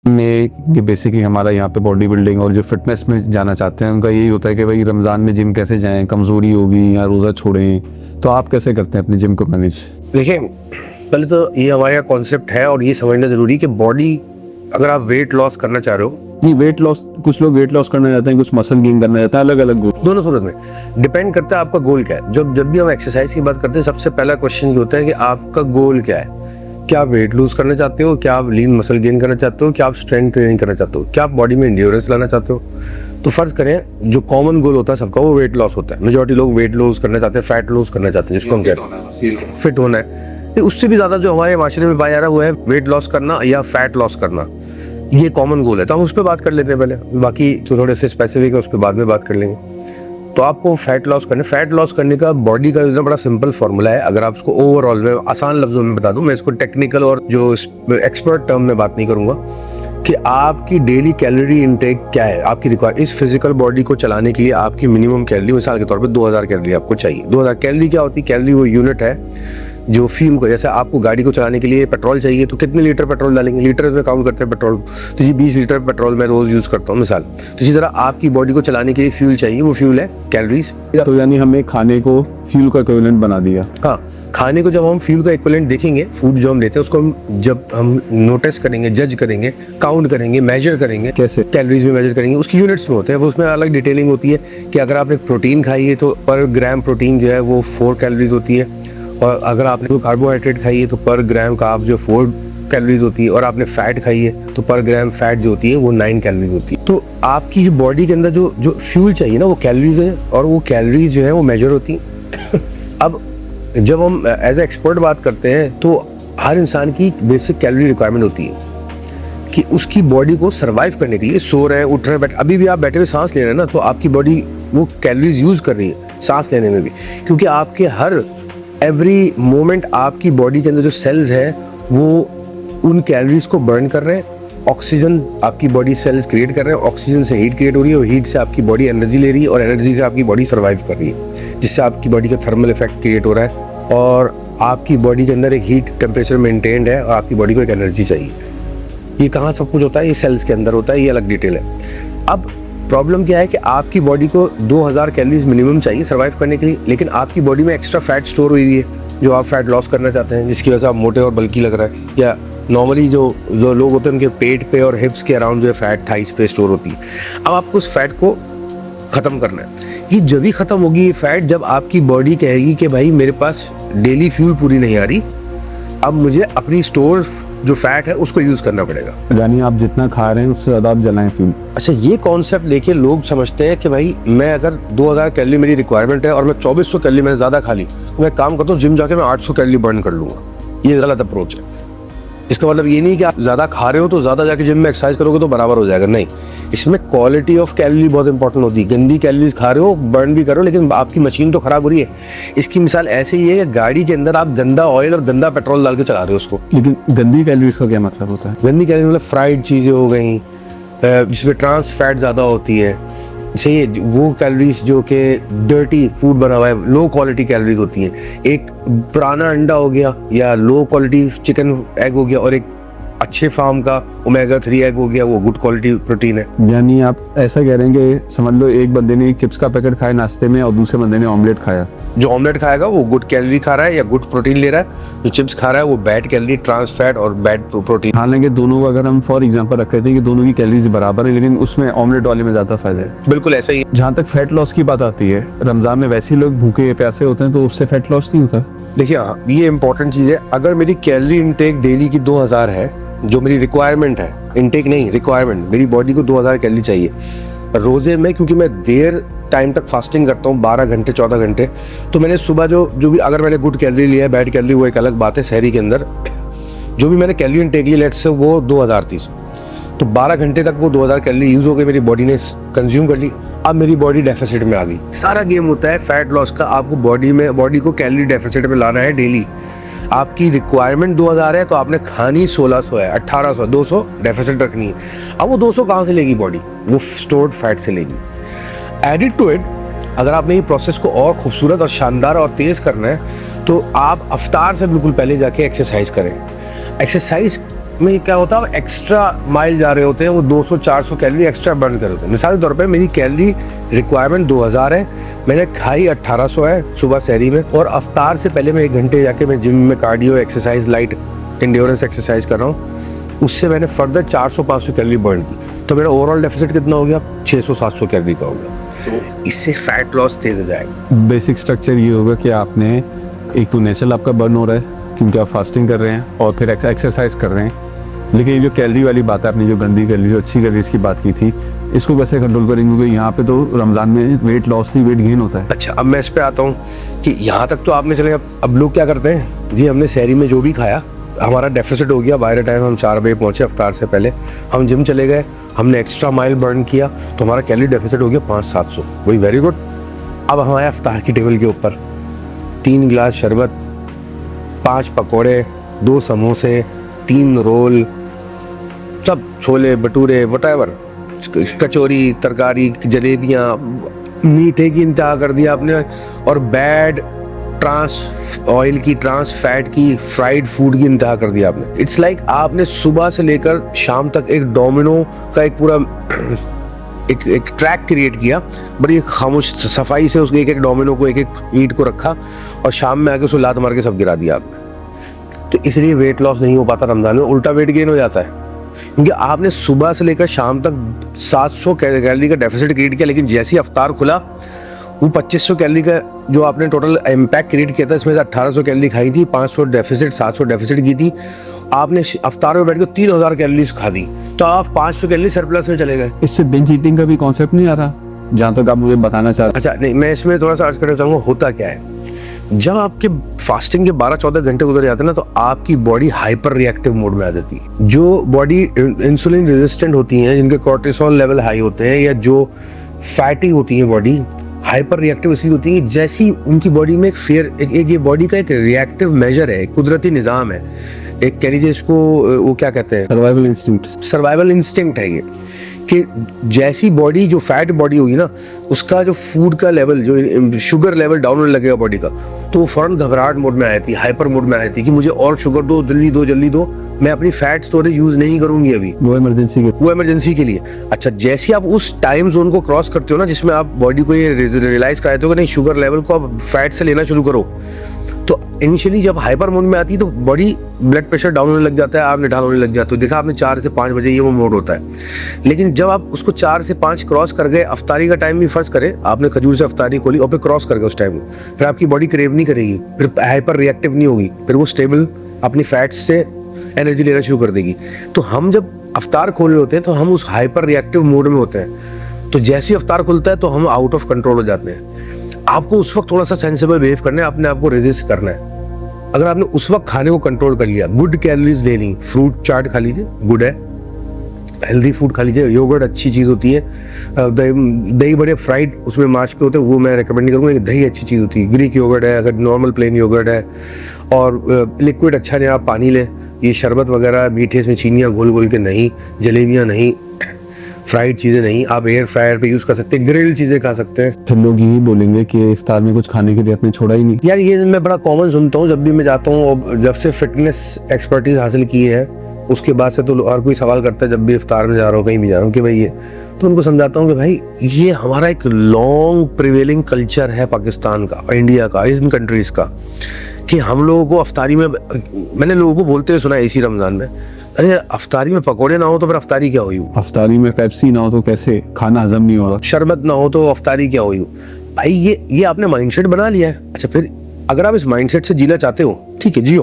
में कि बेसिकली हमारा यहाँ पे बॉडी बिल्डिंग और जो फिटनेस में जाना चाहते हैं उनका यही होता है कि भाई रमज़ान में जिम कैसे जाएं, कमज़ोरी होगी या रोज़ा छोड़ें, तो आप कैसे करते हैं अपनी जिम को मैनेज? देखिए, पहले तो ये हमारे यहाँ कॉन्सेप्ट है और ये समझना जरूरी कि बॉडी, अगर आप वेट लॉस करना चाह रहे हो, नहीं वेट लॉस, कुछ लोग वेट लॉस करना चाहते हैं, कुछ मसल गेन करना चाहते हैं, अलग अलग गोल। दोनों सूरत में डिपेंड करता है आपका गोल क्या है। जब भी हम एक्सरसाइज की बात करते हैं, सबसे पहला क्वेश्चन ये होता है कि आपका गोल क्या है। क्या आप वेट लूज करना चाहते हो, क्या आप लीन मसल गेन करना चाहते हो, क्या आप स्ट्रेंथ ट्रेनिंग करना चाहते हो, क्या आप बॉडी में एंड्योरेंस लाना चाहते हो। तो फर्ज करें जो कॉमन गोल होता है सबका वो वेट लॉस होता है। मेजॉरिटी लोग वेट लॉस करना चाहते हैं, फैट लॉस करना चाहते हैं, जिसको हम कहते हैं फिट होना है। उससे भी ज्यादा जो हमारे माशरे में पाया जा रहा है वो है वेट लॉस करना या फैट लॉस करना। ये कॉमन गोल है, तो हम उस पर बात कर लेते हैं पहले, बाकी जो थोड़े से स्पेसिफिक है उस पर बाद में बात कर लेंगे। तो आपको फैट लॉस करने का बॉडी का इतना बड़ा सिंपल फॉर्मूला है। अगर आप इसको ओवरऑल में आसान लफ्जों में बता दूं, मैं इसको टेक्निकल और जो एक्सपर्ट टर्म में बात नहीं करूंगा, कि आपकी डेली कैलोरी इनटेक क्या है। आपकी रिक्वायर इस फिजिकल बॉडी को चलाने के लिए आपकी मिनिमम कैलोरी मिसाल के तौर पे 2000 कैलोरी आपको चाहिए। 2000 कैलोरी क्या होती है? कैलोरी वो यूनिट है जो फ्यूल को, जैसे आपको गाड़ी को चलाने के लिए पेट्रोल चाहिए तो कितने लीटर पेट्रोल डालेंगे, लीटर में काउंट करते हैं पेट्रोल। तो ये 20 लीटर पेट्रोल मैं रोज यूज करता हूँ मिसाल। तो इसी तरह आपकी बॉडी को चलाने के लिए फ्यूल चाहिए, वो फ्यूल है कैलोरीज। तो यानी हमें खाने को फ्यूल का इक्विवेलेंट बना दिया। हाँ, खाने को जब हम फ्यूल का इक्विवेलेंट देखेंगे, फूड जो हम लेते हैं उसको जब हम नोटिस करेंगे, जज करेंगे, काउंट करेंगे, मेजर करेंगे। कैसे? कैलोरीज में मेजर करेंगे, उसकी यूनिट्स में होते हैं, वो उसमें अलग डिटेलिंग होती है कि अगर आपने प्रोटीन खाई है तो पर ग्राम प्रोटीन जो है वो 4 कैलोरीज होती है, और अगर आपने कार्बोहाइड्रेट खाई है तो पर ग्राम कार्ब जो 4 कैलोरीज होती है, और आपने फैट खाई है तो पर ग्राम फैट जो होती है वो 9 कैलोरीज होती है। तो आपकी बॉडी के अंदर जो फ्यूल चाहिए ना वो कैलोरीज है, और वो कैलोरीज जो है वो मेजर होती है। अब जब हम एज ए एक्सपर्ट बात करते हैं तो हर इंसान की बेसिक कैलोरी रिक्वायरमेंट होती है कि उसकी बॉडी को सर्वाइव करने के लिए, सो रहे हैं, उठ रहे हैं, अभी भी आप बैठे हुए सांस ले रहे हैं ना, तो आपकी बॉडी वो कैलोरीज यूज कर रही है सांस लेने में भी, क्योंकि आपके हर एवरी मोमेंट आपकी बॉडी के अंदर जो सेल्स हैं वो उन कैलोरीज को बर्न कर रहे हैं। ऑक्सीजन आपकी बॉडी सेल्स क्रिएट कर रहे हैं, ऑक्सीजन से हीट क्रिएट हो रही है, और हीट से आपकी बॉडी एनर्जी ले रही है, और एनर्जी से आपकी बॉडी सर्वाइव कर रही है, जिससे आपकी बॉडी का थर्मल इफेक्ट क्रिएट हो रहा है, और आपकी बॉडी के अंदर एक हीट टेम्परेचर मेंटेन्ड है, और आपकी बॉडी को एक एनर्जी चाहिए। ये कहाँ सब कुछ होता है? ये सेल्स के अंदर होता है, ये अलग डिटेल है। अब प्रॉब्लम क्या है कि आपकी बॉडी को 2000 कैलोरीज मिनिमम चाहिए सर्वाइव करने के लिए, लेकिन आपकी बॉडी में एक्स्ट्रा फैट स्टोर हुई हुई है जो आप फैट लॉस करना चाहते हैं, जिसकी वजह से आप मोटे और बल्कि लग रहा है। या नॉर्मली जो लोग होते हैं उनके पेट पे और हिप्स के अराउंड जो है फैट थाइस पे स्टोर होती है। अब आपको उस फैट को ख़त्म करना है। ये जब भी ख़त्म होगी ये फैट जब आपकी बॉडी कहेगी कि भाई मेरे पास डेली फ्यूल पूरी नहीं आ रही, अब मुझे अपनी स्टोर जो फैट है उसको यूज़ करना पड़ेगा। यानी आप जितना खा रहे हैं उससे ज़्यादा आप जलाएं फ्यूल। अच्छा, ये कॉन्सेप्ट लेके लोग समझते हैं कि भाई मैं अगर 2000 कैलोरी मेरी रिक्वायरमेंट है और मैं 2400 कैलोरी मैंने ज़्यादा खा ली, तो मैं काम करता हूँ जिम जाके मैं 800 कैलोरी बर्न कर लूँगा। ये गलत अप्रोच है। इसका मतलब ये नहीं कि आप ज़्यादा खा रहे हो तो ज़्यादा जाके जिम में एक्सरसाइज करोगे तो बराबर हो जाएगा, नहीं। इसमें क्वालिटी ऑफ कैलोरी बहुत इंपॉर्टेंट होती है। गंदी कैलोरीज खा रहे हो, बर्न भी करो, लेकिन आपकी मशीन तो खराब हो रही है। इसकी मिसाल ऐसे ही है कि गाड़ी के अंदर आप गंदा ऑयल और गंदा पेट्रोल डाल के चला रहे हो उसको। लेकिन गंदी कैलोरीज का क्या मतलब होता है? गंदी कैलोरी मतलब फ्राइड चीज़ें हो गई, जिसमें ट्रांस फैट ज़्यादा होती है, सही, वो कैलोरीज जो कि डर्टी फूड बना हुआ है, लो क्वालिटी कैलोरीज होती हैं। एक पुराना अंडा हो गया या लो क्वालिटी चिकन एग हो गया, और एक अच्छे फार्म का ओमेगा 3 एग हो गया, वो गुड क्वालिटी प्रोटीन है। यानी आप ऐसा कह रहे हैं कि समझ लो एक बंदे ने एक चिप्स का पैकेट खाया नाश्ते में और दूसरे बंदे ने ऑमलेट खाया, जो ऑमलेट खाएगा वो गुड कैलोरी खा रहा है या गुड प्रोटीन ले रहा है, जो चिप्स खा रहा है वो बैड कैलोरी, ट्रांस फैट और बैड प्रोटीन। हालांकि दोनों को अगर हम फॉर एग्जांपल रख लेते हैं कि दोनों की कैलोरीज बराबर है, लेकिन उसमें ऑमलेट वाले में ज़्यादा फायदा है। बिल्कुल ऐसा ही। जहाँ तक फैट लॉस की बात आती है, रमज़ान में वैसे ही लोग भूखे प्यासे होते हैं तो उससे फैट लॉस नहीं होता। देखिए, ये इंपॉर्टेंट चीज़ है। अगर मेरी कैलोरी इनटेक डेली की 2000 है, जो मेरी रिक्वायरमेंट है, इनटेक नहीं रिक्वायरमेंट, मेरी बॉडी को 2000 कैलोरी चाहिए रोज़े में, क्योंकि मैं देर टाइम तक फास्टिंग करता हूँ, 12 घंटे 14 घंटे, तो मैंने सुबह जो भी अगर मैंने गुड कैलोरी लिया है, बैड कैलोरी वो एक अलग बात है। सहरी के अंदर जो भी मैंने calorie intake Lee let's say वो 2000 थी, तो 12 घंटे तक वो 2000 कैलोरी यूज़ हो गई, मेरी बॉडी ने कंज्यूम कर ली। अब मेरी बॉडी डेफिसिट में आ गई। सारा गेम होता है फैट लॉस का, आपको बॉडी को कैलोरी डेफिसिट में लाना है डेली। आपकी रिक्वायरमेंट 2000 है तो आपने खानी 1600 है, 1800, 200 डेफिसिट रखनी है। अब वो 200 कहाँ से लेगी बॉडी? वो स्टोर्ड फैट से लेगी। एडिड टू इट, अगर आपने ये प्रोसेस को और खूबसूरत और शानदार और तेज़ करना है तो आप अफ्तार से बिल्कुल पहले जाके एक्सरसाइज करें। एक्सरसाइज में क्या होता है, एक्स्ट्रा माइल जा रहे होते हैं, वो 200-400 कैलोरी एक्स्ट्रा बर्न कर होते हैं। मिसाल के तौर पे मेरी कैलोरी रिक्वायरमेंट 2000 है, मैंने खाई 1800 है सुबह सहरी में, और अफ्तार से पहले मैं 1 घंटे जाके मैं जिम में cardio exercise, light endurance exercise कर रहा हूँ, उससे मैंने फर्दर 400-500 कैलोरी बर्न की, तो मेरा ओवरऑल डेफिसिट कितना हो गया, 600-700 कैलोरी का हो गया। तो इससे फैट लॉस तेज हो जाएगा। बेसिक स्ट्रक्चर ये होगा कि आपने एक तो नेचुरल आपका बर्न हो रहा है क्योंकि आप फास्टिंग कर रहे हैं और फिर एक्सरसाइज कर रहे हैं, लेकिन ये जो कैलोरी वाली बात है, आपने जो गंदी कैलोरी जो अच्छी कैलोरीज की बात की थी, इसको कैसे कंट्रोल करेंगे? क्योंकि यहाँ पे तो रमज़ान में वेट लॉस नहीं वेट गेन होता है। अच्छा, अब मैं इस पे आता हूँ कि यहाँ तक तो आपने चले, अब लोग क्या करते हैं जी, हमने सहरी में जो भी खाया हमारा डेफिसिट हो गया, बाय द टाइम हम 4 बजे पहुँचे अफ्तार से पहले, हम जिम चले गए, हमने एक्स्ट्रा माइल बर्न किया, तो हमारा कैलोरी डेफिसिट हो गया 500-700, वही वेरी गुड। अब हम आए अफ्तार की टेबल के ऊपर, 3 गिलास शरबत, 5 पकौड़े, 2 समोसे, 3 रोल, सब छोले भटूरे वटेवर, कचौरी, तरकारी, जलेबियाँ, मीठे की इंतहा कर दिया आपने, और बैड ट्रांस ऑयल की, ट्रांस फैट की, फ्राइड फूड की इंतहा कर दिया आपने। इट्स लाइक आपने सुबह से लेकर शाम तक एक डोमिनो का एक पूरा एक ट्रैक क्रिएट किया, बड़ी खामोश सफाई से उसके एक डोमिनो को, एक ईंट को रखा, और शाम में आके उसको लात मार के सब गिरा दिया आपने। तो इसलिए वेट लॉस नहीं हो पाता रमजान में, उल्टा वेट गेन हो जाता है, क्योंकि आपने सुबह से लेकर शाम तक 700 कैलोरी का डेफिसिट क्रिएट किया, लेकिन जैसे ही अफ्तार खुला वो 2500 कैलोरी का जो आपने टोटल इम्पैक्ट क्रिएट किया था, इसमें से 1800 कैलोरी खाई थी, 500 डेफिसिट, 700 डेफिसिट की थी, आपने अफ्तार में बैठ के 3000 कैलोरीज खा दी, तो आप 500 कैलोरी सरप्लस में चले गए। इससे बिंज ईटिंग का भी कॉन्सेप्ट नहीं आ रहा, जहाँ तक आप मुझे बताना चाह रहे? अच्छा नहीं, मैं इसमें थोड़ा सा अर्ज करना चाहूँगा, होता क्या है, जब आपके फास्टिंग के 12-14 घंटे गुजर जाते हैं ना, तो आपकी बॉडी हाइपर रिएक्टिव मोड में आ जाती है। जो बॉडी इंसुलिन रेजिस्टेंट होती हैं, जिनके कोर्टिसोल लेवल हाई होते हैं, या जो फैटी होती है बॉडी, हाइपर रिएक्टिव इसलिए होती है जैसी उनकी बॉडी में एक ये बॉडी का एक रिएक्टिव मेजर है, कुदरती निज़ाम है, एक कह लीजिए इसको, वो क्या कहते हैं, सर्वाइवल इंस्टिंक्ट है ये, कि जैसी बॉडी, जो फैट बॉडी होगी ना, उसका जो फूड का लेवल, जो शुगर लेवल डाउन होने लगेगा बॉडी का, तो वो फौरन घबराहट मोड में आ जाती है, हाइपर मोड में आ जाती है कि मुझे और शुगर दो, जल्दी दो, मैं अपनी फैट स्टोरेज यूज नहीं करूंगी अभी, वो इमरजेंसी के लिए। अच्छा, जैसे आप उस टाइम जोन को क्रॉस करते हो ना, जिसमें आप बॉडी को ये रियलाइज कराते हो कि नहीं, शुगर लेवल को आप फैट से लेना शुरू करो, तो इनिशियली जब हाइपर मोड में आती है तो बॉडी ब्लड प्रेशर डाउन होने लग जाता है, आप निढाल होने लग जाते हो, देखा आपने 4 से 5 बजे ये वो मोड होता है। लेकिन जब आप उसको 4 से 5 क्रॉस कर गए, अफ्तारी का टाइम भी फर्ज करे, आपने खजूर से अफ्तारी खोली और फिर क्रॉस कर गए उस टाइम, फिर आपकी बॉडी क्रेव नहीं करेगी, फिर हाइपर रिएक्टिव नहीं होगी, फिर वो स्टेबल अपनी फैट्स से एनर्जी लेना शुरू कर देगी। तो हम जब अफ्तार खोल रहे होते हैं तो हम उस हाइपर रिएक्टिव मोड में होते हैं, तो जैसे ही अफ्तार खुलता है तो हम आउट ऑफ कंट्रोल हो जाते हैं। आपको उस वक्त थोड़ा सा सेंसिबल बिहेव करना है, अपने आप को रेजिस्ट करना है। अगर आपने उस वक्त खाने को कंट्रोल कर लिया, गुड कैलोरीज ले ली, फ्रूट चाट खा लीजिए, गुड है, हेल्दी फूड खा लीजिए, योगर्ट अच्छी चीज़ होती है, दही बड़े फ्राइड उसमें मार्च के होते हैं, वो मैं रेकमेंड नहीं करूँगा, दही अच्छी चीज़ होती है, ग्रीक योगर्ट है, अगर नॉर्मल प्लेन योगर्ट है, और लिक्विड अच्छा नहीं, आप पानी लें, ये शरबत वगैरह मीठे इसमें चीनियाँ घोल के नहीं, जलेबियाँ नहीं, फ्राइड चीज़ें नहीं, आप एयर फ्रायर पे यूज़ कर सकते हैं, ग्रिल चीज़ें खा सकते हैं। फिर लोग यही बोलेंगे कि इफ्तार में कुछ खाने के लिए आपने छोड़ा ही नहीं। यार ये मैं बड़ा कॉमन सुनता हूँ जब भी मैं जाता हूँ, जब से फिटनेस एक्सपर्टीज हासिल की है उसके बाद से, तो हर कोई सवाल करता है जब भी इफ्तार में जा रहा हूँ, कहीं भी जा रहा हूँ, कि भाई ये, तो उनको समझाता हूँ कि भाई ये हमारा एक लॉन्ग प्रिवेलिंग कल्चर है पाकिस्तान का, इंडिया का, इन कंट्रीज़ का, कि हम लोगों को अफ्तारी में, मैंने लोगों को बोलते हुए सुना है इसी रमज़ान में, अरे अफ्तारी में पकौड़े ना हो तो फिर अफ्तारी क्या हुई, अफ्तारी में पेप्सी ना हो तो कैसे खाना हजम नहीं होगा, शरबत ना हो तो अफ्तारी क्या हुई। भाई ये आपने माइंडसेट बना लिया है। अच्छा, फिर अगर आप इस माइंडसेट से जीना चाहते हो, ठीक है, जियो,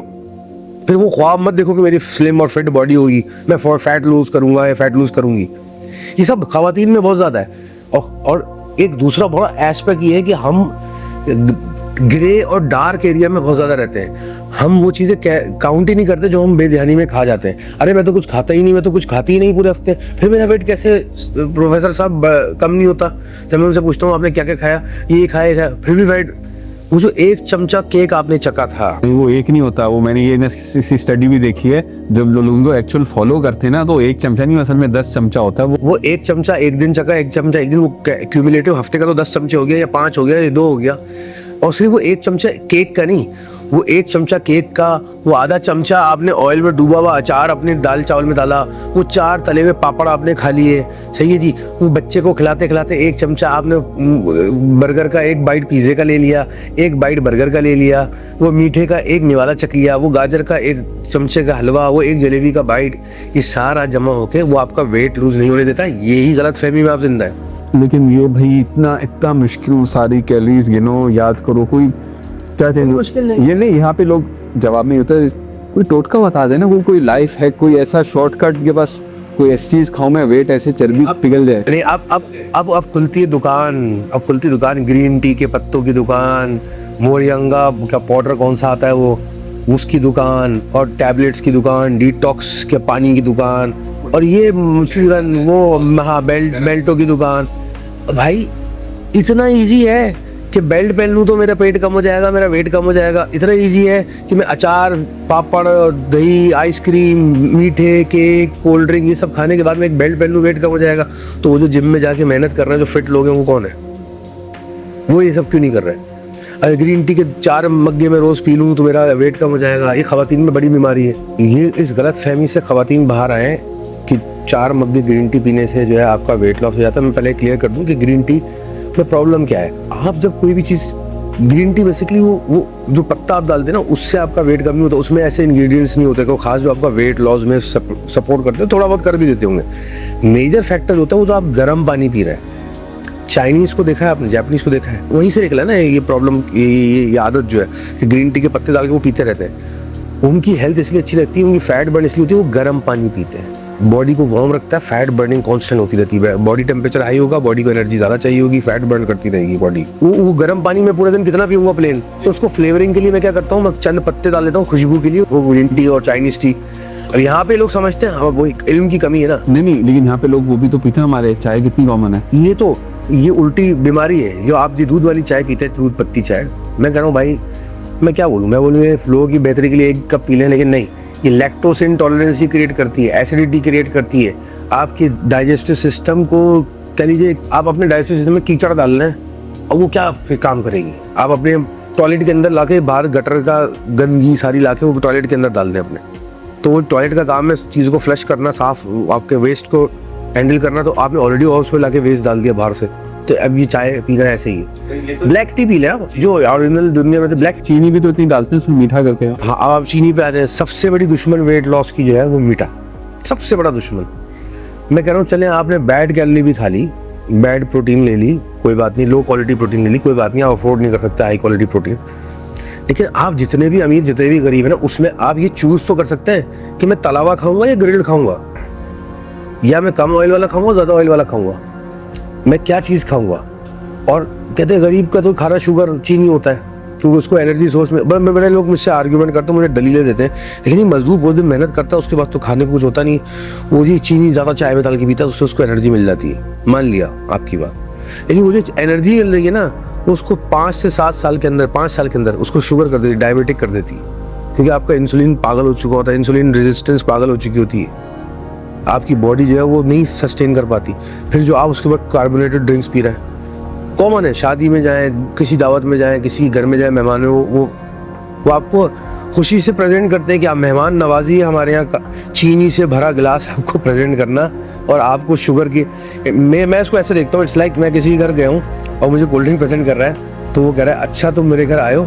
फिर वो ख्वाब मत देखो कि मेरी स्लिम और फिट बॉडी होगी, मैं फैट लूज करूंगा या फैट लूज करूंगी। ये सब खवातीन में बहुत ज्यादा है। और एक दूसरा बड़ा एस्पेक्ट ये है कि हम ग्रे और डार्क एरिया में बहुत ज्यादा रहते हैं, हम वो चीजें काउंट ही नहीं करते जो हम बेध्यानी में खा जाते हैं। अरे मैं तो कुछ खाता ही नहीं, मैं तो कुछ खाती ही नहीं पूरे हफ्ते, फिर मेरा वेट कैसे प्रोफेसर साहब कम नहीं होता। जब मैं उनसे पूछता हूँ आपने क्या क्या खाया, ये खाया, फिर भी वेट, वो जो 1 चमचा केक आपने चखा था, वो एक नहीं होता, वो मैंने ये स्टडी भी देखी है, जब लोगों को एक्चुअल फॉलो करते हैं ना, तो 1 चमचा नहीं, असल में 10 चमचा होता है। वो 1 चमचा एक दिन चखा, 1 चमचा एक दिन, वो क्यूमुलेटिव हफ्ते का तो 10 चमचे हो गया, या 5 हो गया, या 2 हो गया। और सिर्फ वो 1 चमचा केक का नहीं, वो एक चमचा केक का, वो आधा चमचा आपने ऑयल में डूबा हुआ अचार अपने दाल चावल में डाला, वो 4 तले हुए पापड़ आपने खा लिए, सही है जी। वो बच्चे को खिलाते खिलाते एक चमचा आपने बर्गर का, एक बाइट पिज़्ज़े का ले लिया, एक बाइट बर्गर का ले लिया, वो मीठे का एक निवाला चख लिया, वो गाजर का एक चमचे का हलवा, वो एक जलेबी का बाइट, ये सारा जमा होके वो आपका वेट लूज नहीं होने देता। यही गलत फहमी में आप जिंदा है। लेकिन ये भाई इतना मुश्किल, सारी कैलोरीज गिनो, याद करो, कोई क्या थे मुश्किल नहीं। ये नहीं, यहाँ पे लोग जवाब नहीं होता, कोई टोटका बता देना, कोई लाइफ है, कोई ऐसा शॉर्टकट के बस कोई ऐसी चीज खाऊं मैं वेट ऐसे चर्बी पिघल जाए। नहीं, अब खुलती है दुकान, अब खुलती दुकान, ग्रीन टी के पत्तों की दुकान, मोरिंगा का पाउडर कौन सा आता है वो, उसकी दुकान, और टैबलेट्स की दुकान, डिटॉक्स के पानी की दुकान, और ये चूरन, वो हाँ बेल्टों की दुकान। भाई इतना इजी है कि बेल्ट पहन लूँ तो मेरा पेट कम हो जाएगा, मेरा वेट कम हो जाएगा। इतना इजी है कि मैं अचार, पापड़, दही, आइसक्रीम, मीठे, केक, कोल्ड ड्रिंक, ये सब खाने के बाद में एक बेल्ट पहन लूँ, वेट कम हो जाएगा। तो वो जो जिम में जाके मेहनत कर रहे हैं, जो फिट लोग हैं, वो कौन है? वो ये सब क्यों नहीं कर रहे? अरे ग्रीन टी के 4 मग्गे में रोज़ पी लूँ तो मेरा वेट कम हो जाएगा। ये ख़वातीन में बड़ी बीमारी है। ये इस गलत फहमी से ख़वातीन बाहर आए कि 4 मग्गे ग्रीन टी पीने से जो है आपका वेट लॉस हो जाता है। मैं पहले क्लियर कर दूँ कि ग्रीन टी में प्रॉब्लम क्या है। आप जब कोई भी चीज़, ग्रीन टी बेसिकली वो जो पत्ता आप डालते हैं ना, उससे आपका वेट कम नहीं होता। उसमें ऐसे इंग्रेडिएंट्स नहीं होते कि खास जो आपका वेट लॉस में सपोर्ट करते हो, थोड़ा बहुत कर भी देते होंगे। मेजर फैक्टर होता है वो तो आप गर्म पानी पी रहे हैं। चाइनीज़ को देखा है आपने, जापानीज़ को देखा है, वहीं से निकला ना ये प्रॉब्लम, ये आदत जो है कि ग्रीन टी के पत्ते डाल के वो पीते रहते हैं। उनकी हेल्थ इसलिए अच्छी रहती है, उनकी फैट बर्न इसलिए होती है, वो गर्म पानी पीते हैं, बॉडी को वार्म रखता है, फैट बर्निंग कांस्टेंट होती रहती है। बॉडी टेम्परेचर हाई होगा, बॉडी को एनर्जी ज़्यादा चाहिए होगी, फैट बर्न करती रहेगी बॉडी। वो गर्म पानी में पूरे दिन कितना पीऊँगा प्लेन, तो उसको फ्लेवरिंग के लिए मैं क्या करता हूँ, मैं चंद पत्ते डाल देता हूँ खुशबू के लिए, वो ग्रीन टी और चाइनीज़ टी। अब यहाँ पे लोग समझते हैं, हाँ वो इल्म की कमी है ना। नहीं, लेकिन यहाँ पे लोग वो भी तो पीते हैं, हमारे चाय कितनी कॉमन है। ये उल्टी बीमारी है जो आप जो दूध वाली चाय पीते हैं, दूध पत्ती चाय। मैं कह रहा हूँ भाई, मैं क्या बोलूँ, मैं बोलूँ ये लोगों की बेहतरी के लिए 1 कप पी लें, लेकिन नहीं, ये लैक्टोज इंटॉलरेंसी क्रिएट करती है, एसिडिटी क्रिएट करती है, आपके डाइजेस्टिव सिस्टम को, कह लीजिए आप अपने डाइजेस्टिव सिस्टम में कीचड़ डाल रहे हैं और वो क्या काम करेगी। आप अपने टॉयलेट के अंदर लाके बाहर गटर का गंदगी सारी लाके वो टॉयलेट के अंदर डाल दें अपने, तो वो टॉयलेट का काम है चीज़ को फ्लश करना, साफ आपके वेस्ट को हैंडल करना। तो आपने ऑलरेडी हाउस पे लाके वेस्ट डाल दिया बाहर से, तो अब ये चाय पीना ऐसे ही है। ब्लैक टी पी लें आप, जो ओरिजिनल दुनिया में तो ब्लैक। चीनी भी तो इतनी डालते हैं उसमें मीठा करके। हाँ, अब आप चीनी पे आ जाए। सबसे बड़ी दुश्मन वेट लॉस की जो है वो मीठा, सबसे बड़ा दुश्मन। मैं कह रहा हूँ चलें, आपने बैड कैलोरी भी खा ली, बैड प्रोटीन ले ली, कोई बात नहीं, लो क्वालिटी प्रोटीन ले ली, कोई बात नहीं, आप अफोर्ड नहीं कर सकते हाई क्वालिटी प्रोटीन। लेकिन आप जितने भी अमीर, जितने भी गरीब है ना, उसमें आप ये चूज तो कर सकते हैं कि मैं तला हुआ खाऊंगा या ग्रिल्ड खाऊंगा, या मैं कम ऑयल वाला खाऊंगा, ज़्यादा ऑयल वाला खाऊंगा, मैं क्या चीज़ खाऊंगा। और कहते हैं गरीब का तो खाना शुगर चीनी होता है, क्योंकि उसको एनर्जी सोर्स में। बड़े लोग मुझसे आर्ग्यूमेंट करते हैं, मुझे दलीलें देते हैं, लेकिन ये मजदूर बहुत दिन मेहनत करता है, उसके बाद तो खाने को कुछ होता नहीं, वो जी चीनी ज़्यादा चाय में डाल के पीता है, उससे उसको एनर्जी मिल जाती है। मान लिया आपकी बात, लेकिन वो जो एनर्जी मिल रही है ना, उसको 5 से 7 साल के अंदर, 5 साल के अंदर उसको शुगर कर देती, डायबिटिक कर देती है, क्योंकि आपका इंसुलिन पागल हो चुका होता है, इंसुलिन रेजिस्टेंस पागल हो चुकी होती है, आपकी बॉडी जो है वो नहीं सस्टेन कर पाती। फिर जो आप उसके बाद कार्बोनेटेड ड्रिंक्स पी रहे हैं, कॉमन है, शादी में जाएं, किसी दावत में जाएं, किसी घर में जाएं, मेहमान वो आपको खुशी से प्रेजेंट करते हैं कि आप मेहमान नवाजी है हमारे यहाँ का, चीनी से भरा गिलास आपको प्रेजेंट करना, और आपको शुगर की। मैं इसको ऐसे देखता हूँ, इट्स लाइक मैं किसी घर गया हूँ और मुझे कोल्ड ड्रिंक प्रेजेंट कर रहा है, तो वो कह रहा है अच्छा तुम मेरे घर आए हो,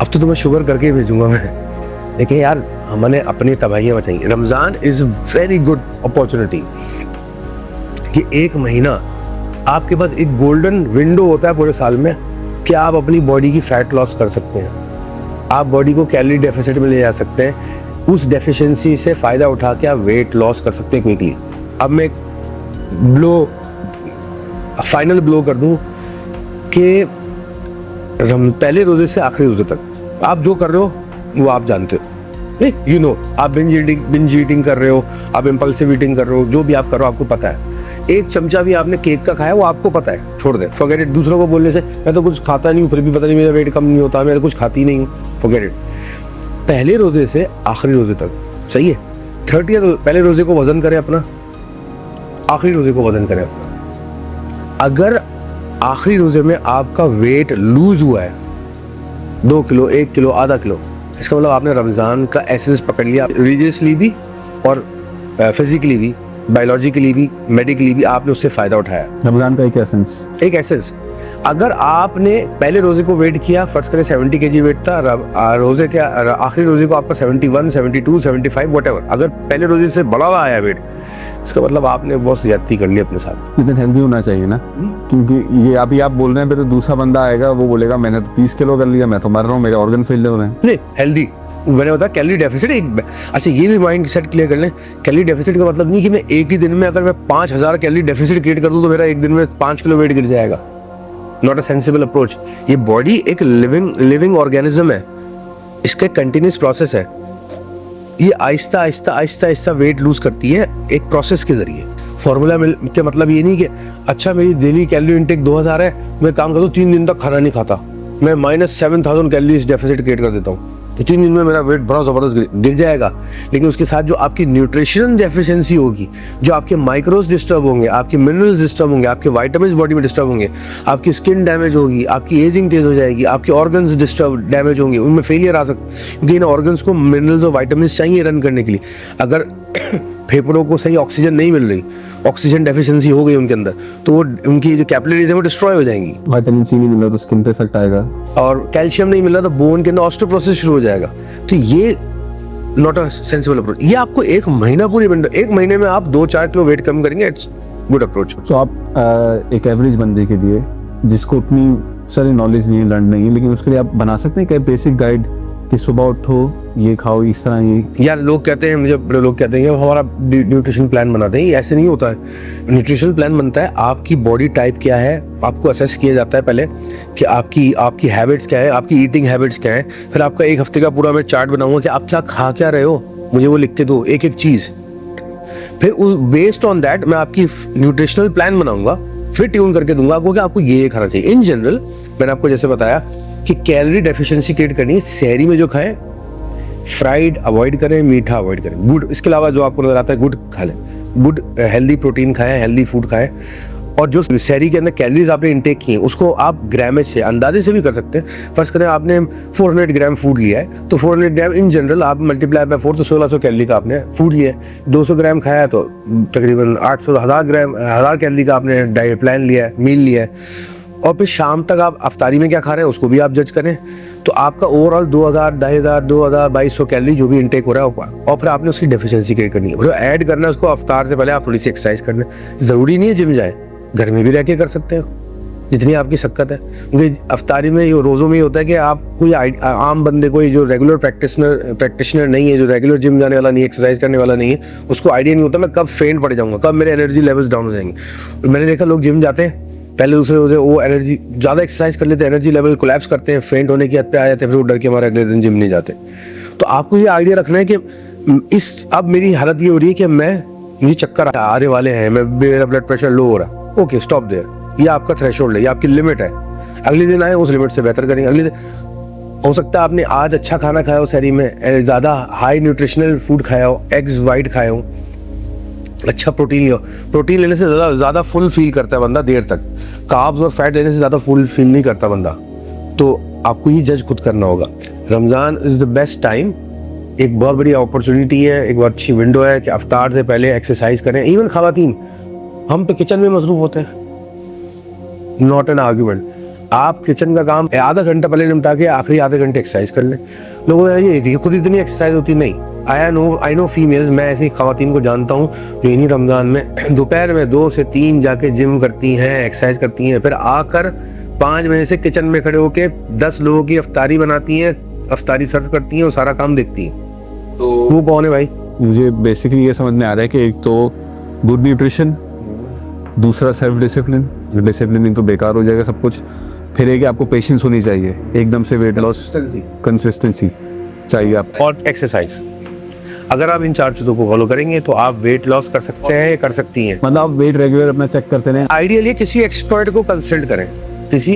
अब तो तुम्हें शुगर करके ही भेजूंगा मैं। देखिए यार, हमने अपनी तबाहियाँ बचाई। Ramzan is very good opportunity कि 1 महीना आपके पास एक गोल्डन विंडो होता है पूरे साल में कि आप अपनी बॉडी की फैट लॉस कर सकते हैं, आप बॉडी को कैलोरी डेफिसिट में ले जा सकते हैं, उस डेफिशिएंसी से फ़ायदा उठा के आप वेट लॉस कर सकते हैं क्विकली। अब मैं फाइनल ब्लो कर दूं कि पहले रोजे से आखिरी रोजे तक आप जो कर रहे हो वो आप जानते हो, नहीं यू नो, आप बिंज ईटिंग कर रहे हो, आप इम्पल्सिव ईटिंग कर रहे हो, जो भी आप कर रहे हो आपको पता है। 1 चमचा भी आपने केक का खाया वो आपको पता है, छोड़ दे, फॉरगेट इट। दूसरों को बोलने से मैं तो कुछ खाता नहीं हूँ, फिर भी पता नहीं मेरा वेट कम नहीं होता, मैं तो कुछ खाती नहीं हूँ, फॉरगेट इट। पहले रोजे से आखिरी रोजे तक, सही है, 30 पहले रोजे को वजन करें अपना, आखिरी रोजे को वजन करें अपना। अगर आखिरी रोजे में आपका वेट लूज हुआ है 2 किलो, 1 किलो, आधा किलो, इसका मतलब आपने रमज़ान का एसेंस पकड़ लिया, रिलीजियसली भी और फिजिकली भी, बायोलॉजिकली भी, मेडिकली भी आपने उससे फ़ायदा उठाया। रमजान का एक एसेंस, एक एसेंस, अगर आपने पहले रोजे को वेट किया, फर्ज करें 70 kg वेट था, रोजे के आखिरी रोजे को आपका 71, 72, 75 व्हाटएवर, अगर पहले रोजे से बड़ा हुआ आया वेट, इसका मतलब आपने बहुत ज्यादती कर ली अपने साथ। इतना हेल्दी होना चाहिए ना, क्योंकि ये अभी आप बोल रहे हैं, फिर तो दूसरा बंदा आएगा वो बोलेगा मैंने तो 30 किलो कर लिया, मैं तो मर रहा हूँ, मेरे ऑर्गन फेल हो रहे हैं। नहीं, हेल्दी मैंने बताया कैलोरी डेफिसिट एक। अच्छा, ये भी माइंड सेट क्लियर कर लें, कैलोरी डेफिसिट का मतलब नहीं कि मैं एक ही दिन में अगर मैं 5000 कैलोरी डेफिसिट क्रिएट कर दूं तो मेरा एक दिन में 5 किलो वेट गिर जाएगा। Not a sensible approach. ये बॉडी एक लिविंग ऑर्गेनिज्म है, इसका कंटिन्यूस प्रोसेस है। ये आहिस्ता आहिस्ता आहिस्ता आहिस्ता वेट लूज करती है एक प्रोसेस के जरिए। फॉर्मूला के मतलब ये नहीं कि अच्छा मेरी डेली कैलोरी इनटेक 2000 है, मैं काम करता हूँ 3 दिन तक खाना नहीं खाता, मैं -7000 कैलोरीज डेफिसिट क्रिएट कर देता हूँ तो 3 दिन में मेरा वेट बड़ा ज़बरदस्त गिर जाएगा। लेकिन उसके साथ जो आपकी न्यूट्रिशन डेफिशिएंसी होगी, जो आपके माइक्रोज डिस्टर्ब होंगे, आपके मिनरल्स डिस्टर्ब होंगे, आपके वाइटामिन्स बॉडी में डिस्टर्ब होंगे, आपकी स्किन डैमेज होगी, आपकी एजिंग तेज हो जाएगी, आपके ऑर्गन्स डिस्टर्ब डैमेज होंगे, उनमें फेलियर आ सकता है, क्योंकि इन ऑर्गन्स को मिनरल्स और वाइटामिन्स चाहिए रन करने के लिए। अगर फेफड़ों को सही ऑक्सीजन नहीं मिल रही, ऑक्सीजन डेफिशिएंसी हो गई उनके अंदर, तो वो उनकी जो कैपिलरीज है वो डिस्ट्रॉय हो जाएंगी। विटामिन सी नहीं मिल रहा तो स्किन पे इफेक्ट आएगा, और कैल्शियम नहीं मिल रहा तो बोन के अंदर ऑस्टियोपोरोसिस शुरू हो जाएगा। तो ये नॉट अ सेंसिबल अप्रोच। ये आपको 1 महीना पूरी विंडो, 1 महीने में आप 2-4 किलो वेट कम करेंगे, इट्स गुड अप्रोच। तो आप एक एवरेज बंदे के लिए जिसको उतनी सारी नॉलेज नहीं है, लर्न नहीं है, लेकिन उसके लिए आप बना सकते हैं क्या बेसिक गाइड कि सुबह उठो, ये खाओ, इस तरह ये। यार लोग कहते हैं, मुझे बड़े लोग कहते हैं कि हमारा न्यूट्रिशन प्लान बनाते हैं, ये ऐसे नहीं होता है। न्यूट्रिशन प्लान बनता है, आपकी बॉडी टाइप क्या है, आपको असेस किया जाता है पहले कि आपकी हैबिट्स क्या है, आपकी ईटिंग हैबिट्स क्या है, फिर आपका 1 हफ्ते का पूरा मैं चार्ट बनाऊंगा कि आप क्या खा क्या रहे हो, मुझे वो लिख के दो एक एक चीज़। फिर बेस्ड ऑन दैट मैं आपकी न्यूट्रिशनल प्लान बनाऊंगा, फिर ट्यून करके दूंगा आपको कि आपको ये खाना चाहिए। इन जनरल मैंने आपको जैसे बताया कि कैलोरी डेफिशिएंसी क्रिएट करनी है, सहरी में जो खाएं फ्राइड अवॉइड करें, मीठा अवॉइड करें, गुड, इसके अलावा जो आपको नजर आता है गुड खा लें, गुड हेल्दी प्रोटीन खाएं, हेल्दी फूड खाएं। और जो सहरी के अंदर कैलोरीज आपने इंटेक की है उसको आप ग्रामेज से, अंदाजे से भी कर सकते हैं। फर्स्ट करें आपने 400 ग्राम फूड लिया है तो 400 ग्राम इन जनरल आप मल्टीप्लाई बाय 4 तो 1600 कैलोरी का आपने फूड लिया है। 200 ग्राम खाया तो तकरीबन 800 1000 कैलोरी का आपने डाइट प्लान लिया है, मील लिया है। और फिर शाम तक आप अफ्तारी में क्या खा रहे हैं उसको भी आप जज करें, तो आपका ओवरऑल 2000, 2500, 2200 कैलोरी जो भी इंटेक हो रहा है, और फिर आपने उसकी डेफिशिएंसी क्रिएट करनी है, मतलब ऐड करना है उसको। अफ्तार से पहले आप थोड़ी सी एक्सरसाइज करना है, ज़रूरी नहीं है जिम जाए, घर में भी रह के कर सकते हो जितनी आपकी शक्कत है। क्योंकि अफ्तारी में रोज़ों में ये होता है कि आप कोई आम बंदे, कोई जो रेगुलर प्रैक्टिशनर नहीं है, जो रेगुलर जिम जाने वाला नहीं है, एक्सरसाइज करने वाला नहीं है, उसको आइडिया नहीं होता मैं कब फेंट पड़ जाऊँगा, कब मेरे एनर्जी लेवल्स डाउन हो जाएंगे। मैंने देखा लोग जिम जाते हैं, पहले दूसरे रोजे वो एनर्जी ज़्यादा एक्सरसाइज कर लेते हैं, एनर्जी लेवल कोलैप्स करते हैं, फेंट होने की हद पे आ जाते हैं, फिर वो डर के हमारे अगले दिन जिम नहीं जाते। तो आपको ये आइडिया रखना है कि अब मेरी हालत ये हो रही है कि मुझे चक्कर आने वाले हैं, मेरा ब्लड प्रेशर लो हो रहा है, ओके स्टॉप देयर, ये आपका थ्रेशोल्ड है, ये आपकी लिमिट है। अगले दिन आए उस लिमिट से बेहतर करेंगे। अगले दिन हो सकता है आपने आज अच्छा खाना खाया हो, शहरी में ज़्यादा हाई न्यूट्रिशनल फूड खाया हो, एग्स वाइट खाए हो, अच्छा प्रोटीन लियो। प्रोटीन लेने से ज़्यादा फुल फील करता है बंदा देर तक, कार्ब्स और फैट लेने से ज़्यादा फुल फील नहीं करता बंदा। तो आपको ये जज खुद करना होगा। Ramzan is the best time, एक बहुत बड़ी अपॉर्चुनिटी है, एक बहुत अच्छी विंडो है कि अफ्तार से पहले एक्सरसाइज करें। इवन ख़वातीन हम तो किचन में मसरूफ़ होते हैं, नॉट एन आर्ग्यूमेंट। आप किचन का काम आधा घंटा पहले निपटा के आखिरी आधे घंटे एक्सरसाइज कर लें। लोगों ने ये खुद इतनी एक्सरसाइज होती नहीं। आई नो फीमेल्स, मैं ऐसी ख़वातीन को जानता हूँ जो इन्हीं रमज़ान में दोपहर में 2 से 3 जाके जिम करती हैं, एक्सरसाइज करती हैं, फिर आकर 5 बजे से किचन में खड़े होके 10 लोगों की अफ्तारी बनाती हैं, अफ्तारी सर्व करती हैं और सारा काम देखती हैं। तो वो कौन है भाई? मुझे बेसिकली ये समझ में आ रहा है कि एक तो गुड न्यूट्रिशन, दूसरा सेल्फ डिसिप्लिन, डिसिप्लिन तो बेकार हो जाएगा सब कुछ। फिर एक आपको पेशेंस होनी चाहिए, एकदम से वेट लॉस, कंसिस्टेंसी चाहिए आप, और एक्सरसाइज। अगर आप इन 4 चीज़ों को फॉलो करेंगे तो आप वेट लॉस कर सकते हैं, कर सकती हैं। मतलब आप वेट रेगुलर अपना चेक करते रहें। आइडियली किसी एक्सपर्ट को कंसल्ट करें।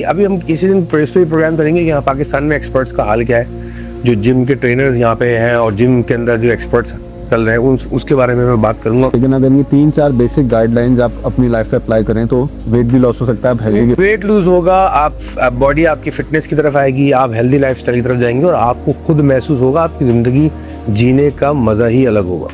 अभी हम किसी दिन प्रेस पे प्रोग्राम करेंगे कि यहाँ पाकिस्तान में एक्सपर्ट्स का हाल क्या है, जो जिम के ट्रेनर्स यहाँ पे हैं और जिम के अंदर जो एक्सपर्ट्स चल रहे हैं उसके बारे में मैं बात करूंगा। लेकिन अगर ये 3-4 बेसिक गाइडलाइंस आप अपनी लाइफ पे अप्लाई करें तो वेट भी लॉस हो सकता है, आप हेल्दी वेट लूज होगा, आप बॉडी आपकी फिटनेस की तरफ आएगी, आप हेल्दी लाइफस्टाइल की तरफ जाएंगे और आपको खुद महसूस होगा आपकी ज़िंदगी जीने का मज़ा ही अलग होगा।